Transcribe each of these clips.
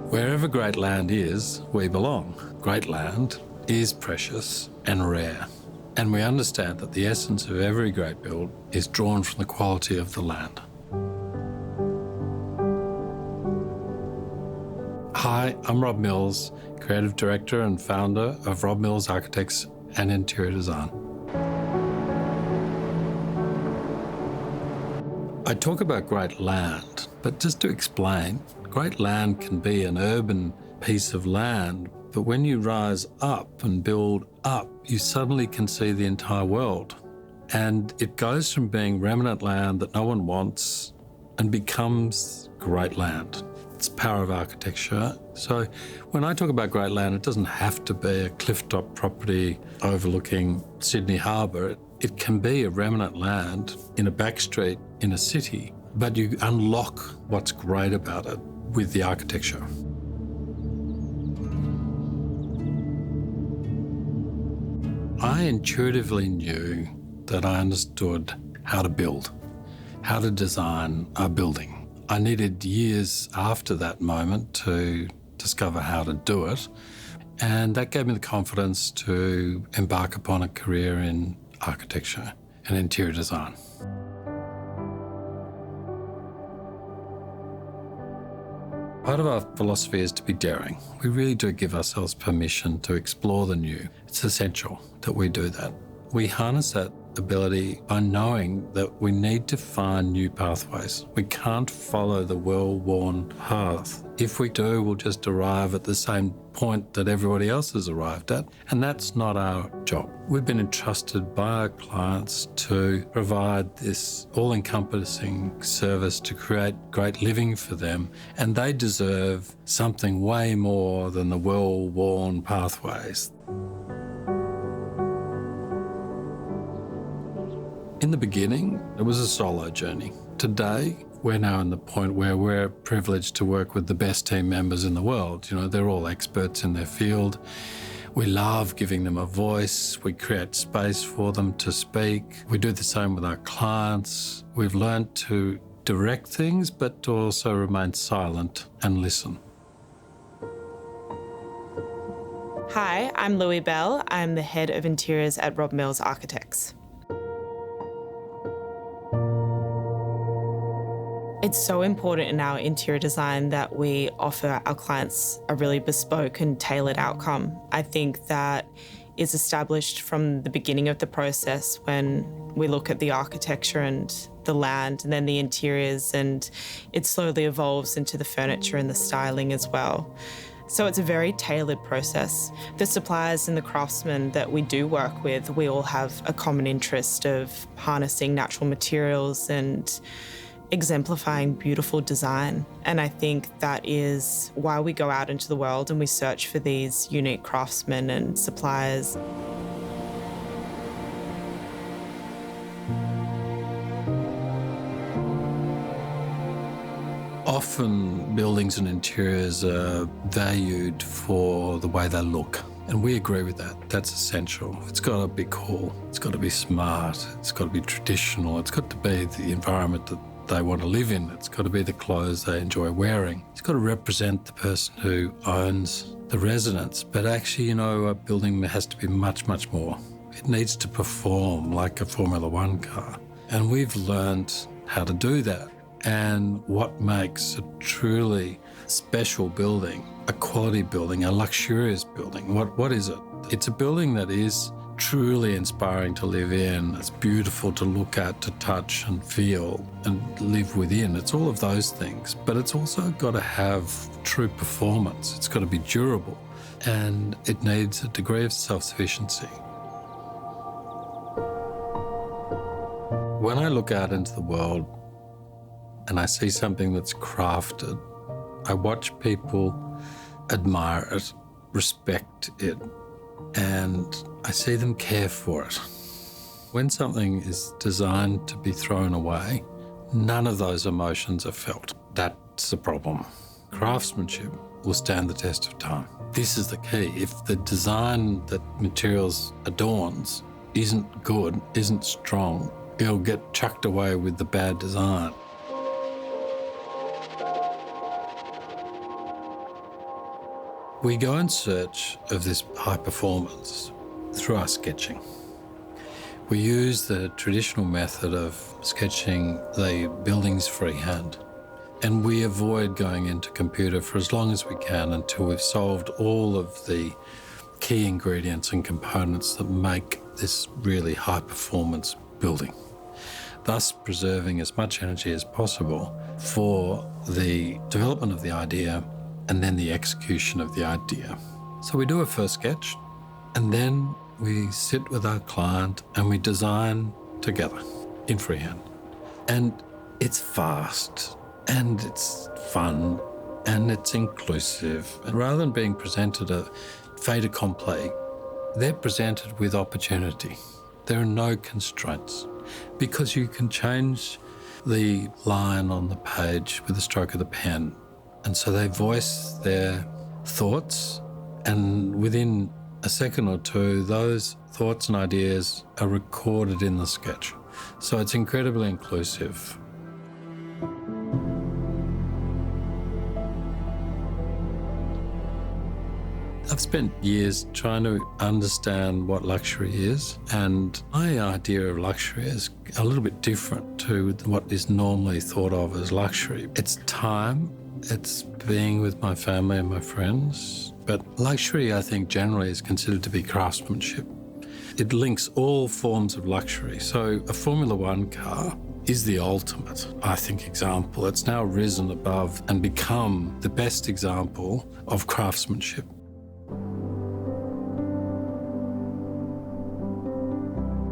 Wherever great land is, we belong. Great land is precious and rare. And we understand that the essence of every great build is drawn from the quality of the land. Hi, I'm Rob Mills, Creative Director and founder of Rob Mills Architects and Interior Design. I talk about great land, but just to explain, great land can be an urban piece of land, but when you rise up and build up, you suddenly can see the entire world. And it goes from being remnant land that no one wants and becomes great land. It's the power of architecture. So when I talk about great land, it doesn't have to be a clifftop property overlooking Sydney Harbour. It can be a remnant land in a back street in a city, but you unlock what's great about it with the architecture. I intuitively knew that I understood how to build, how to design a building. I needed years after that moment to discover how to do it, and that gave me the confidence to embark upon a career in architecture and interior design. Part of our philosophy is to be daring. We really do give ourselves permission to explore the new. It's essential that we do that. We harness that ability by knowing that we need to find new pathways. We can't follow the well-worn path. If we do, we'll just arrive at the same point that everybody else has arrived at, and that's not our job. We've been entrusted by our clients to provide this all-encompassing service to create great living for them, and they deserve something way more than the well-worn pathways. In the beginning, it was a solo journey. Today, we're now in the point where we're privileged to work with the best team members in the world. You know, they're all experts in their field. We love giving them a voice. We create space for them to speak. We do the same with our clients. We've learned to direct things, but to also remain silent and listen. Hi, I'm Louie Bell. I'm the head of interiors at Rob Mills Architects. It's so important in our interior design that we offer our clients a really bespoke and tailored outcome. I think that is established from the beginning of the process when we look at the architecture and the land and then the interiors, and it slowly evolves into the furniture and the styling as well. So it's a very tailored process. The suppliers and the craftsmen that we do work with, we all have a common interest of harnessing natural materials and exemplifying beautiful design. And I think that is why we go out into the world and we search for these unique craftsmen and suppliers. Often buildings and interiors are valued for the way they look. And we agree with that. That's essential. It's got to be cool. It's got to be smart. It's got to be traditional. It's got to be the environment that they want to live in. It's got to be the clothes they enjoy wearing. It's got to represent the person who owns the residence. But actually, you know, a building has to be much, much more. It needs to perform like a Formula One car. And we've learned how to do that. And what makes a truly special building, a quality building, a luxurious building, what is it? It's a building that is truly inspiring to live in. It's beautiful to look at, to touch and feel and live within. It's all of those things, but it's also got to have true performance. It's got to be durable, and it needs a degree of self-sufficiency. When I look out into the world and I see something that's crafted, I watch people admire it, respect it, and I see them care for it. When something is designed to be thrown away, none of those emotions are felt. That's the problem. Craftsmanship will stand the test of time. This is the key. If the design that materials adorns isn't good, isn't strong, it'll get chucked away with the bad design. We go in search of this high performance through our sketching. We use the traditional method of sketching the buildings freehand, and we avoid going into computer for as long as we can until we've solved all of the key ingredients and components that make this really high performance building, thus preserving as much energy as possible for the development of the idea and then the execution of the idea. So we do a first sketch, and then we sit with our client and we design together in freehand. And it's fast and it's fun and it's inclusive. And rather than being presented a fait accompli, they're presented with opportunity. There are no constraints because you can change the line on the page with the stroke of the pen. And so they voice their thoughts, and within a second or two, those thoughts and ideas are recorded in the sketch. So it's incredibly inclusive. I've spent years trying to understand what luxury is, and my idea of luxury is a little bit different to what is normally thought of as luxury. It's time, it's being with my family and my friends, but luxury, I think, generally is considered to be craftsmanship. It links all forms of luxury. So a Formula One car is the ultimate, I think, example. It's now risen above and become the best example of craftsmanship.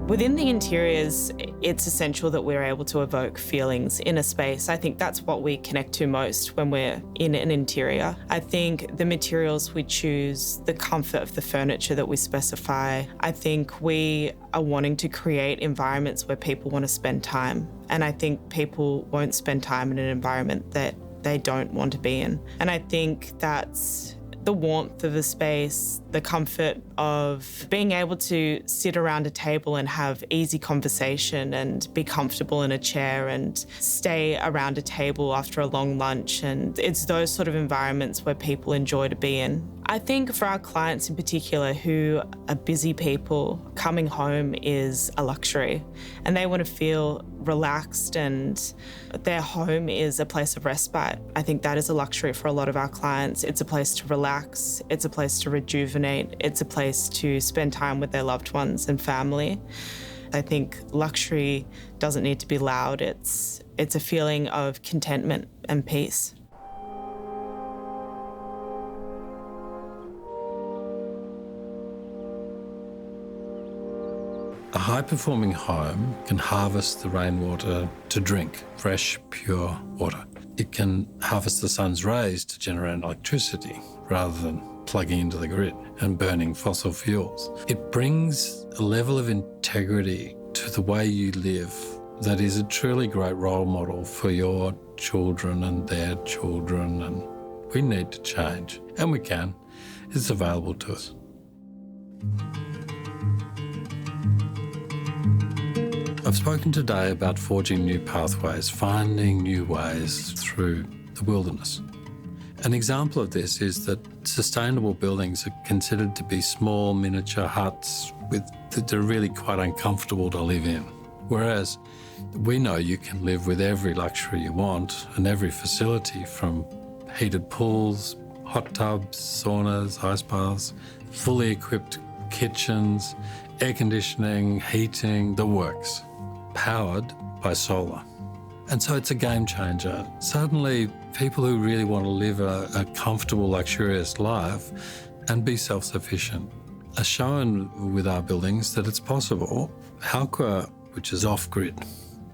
Within the interiors, it's essential that we're able to evoke feelings in a space. I think that's what we connect to most when we're in an interior. I think the materials we choose, the comfort of the furniture that we specify, I think we are wanting to create environments where people want to spend time. And I think people won't spend time in an environment that they don't want to be in. And I think that's the warmth of the space, the comfort of being able to sit around a table and have easy conversation and be comfortable in a chair and stay around a table after a long lunch. And it's those sort of environments where people enjoy to be in. I think for our clients in particular who are busy people, coming home is a luxury and they want to feel relaxed and their home is a place of respite. I think that is a luxury for a lot of our clients. It's a place to relax, it's a place to rejuvenate, it's a place to spend time with their loved ones and family. I think luxury doesn't need to be loud. It's a feeling of contentment and peace. A high-performing home can harvest the rainwater to drink, fresh, pure water. It can harvest the sun's rays to generate electricity rather than plugging into the grid and burning fossil fuels. It brings a level of integrity to the way you live that is a truly great role model for your children and their children, and we need to change, and we can. It's available to us. I've spoken today about forging new pathways, finding new ways through the wilderness. An example of this is that sustainable buildings are considered to be small miniature huts that are really quite uncomfortable to live in. Whereas we know you can live with every luxury you want and every facility, from heated pools, hot tubs, saunas, ice baths, fully equipped kitchens, air conditioning, heating, the works, powered by solar. And so it's a game changer. Suddenly, people who really want to live a comfortable, luxurious life and be self-sufficient are shown with our buildings that it's possible. Halkwa, which is off-grid,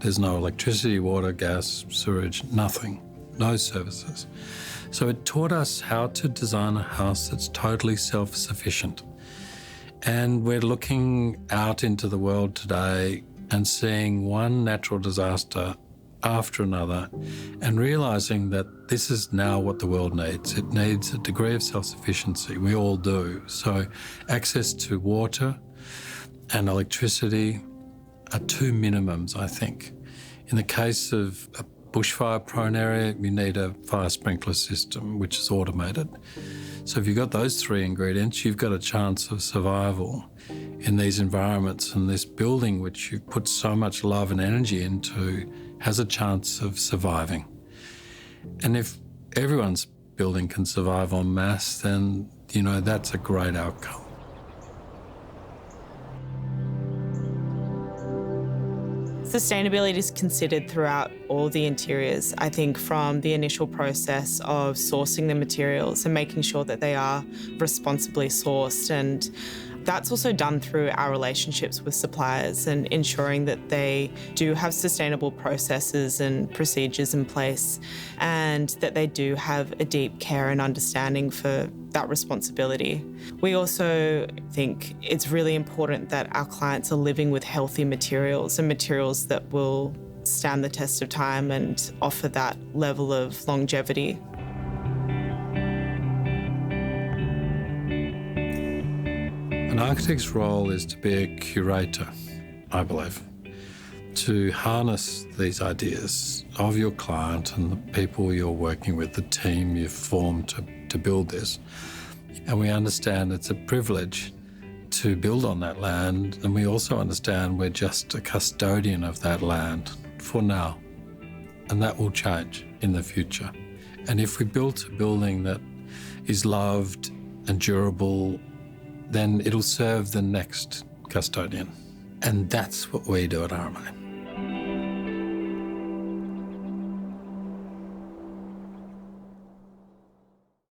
there's no electricity, water, gas, sewage, nothing, no services. So it taught us how to design a house that's totally self-sufficient. And we're looking out into the world today and seeing one natural disaster after another and realising that this is now what the world needs. It needs a degree of self-sufficiency. We all do. So access to water and electricity are two minimums, I think. In the case of a bushfire-prone area, you need a fire sprinkler system, which is automated. So if you've got those three ingredients, you've got a chance of survival in these environments, and this building, which you've put so much love and energy into, has a chance of surviving. And if everyone's building can survive en masse, then, that's a great outcome. Sustainability is considered throughout all the interiors. I think from the initial process of sourcing the materials and making sure that they are responsibly sourced, and that's also done through our relationships with suppliers and ensuring that they do have sustainable processes and procedures in place, and that they do have a deep care and understanding for that responsibility. We also think it's really important that our clients are living with healthy materials and materials that will stand the test of time and offer that level of longevity. An architect's role is to be a curator, I believe, to harness these ideas of your client and the people you're working with, the team you've formed to build this. And we understand it's a privilege to build on that land, and we also understand we're just a custodian of that land for now, and that will change in the future. And if we built a building that is loved and durable, then it'll serve the next custodian. And that's what we do at RMA.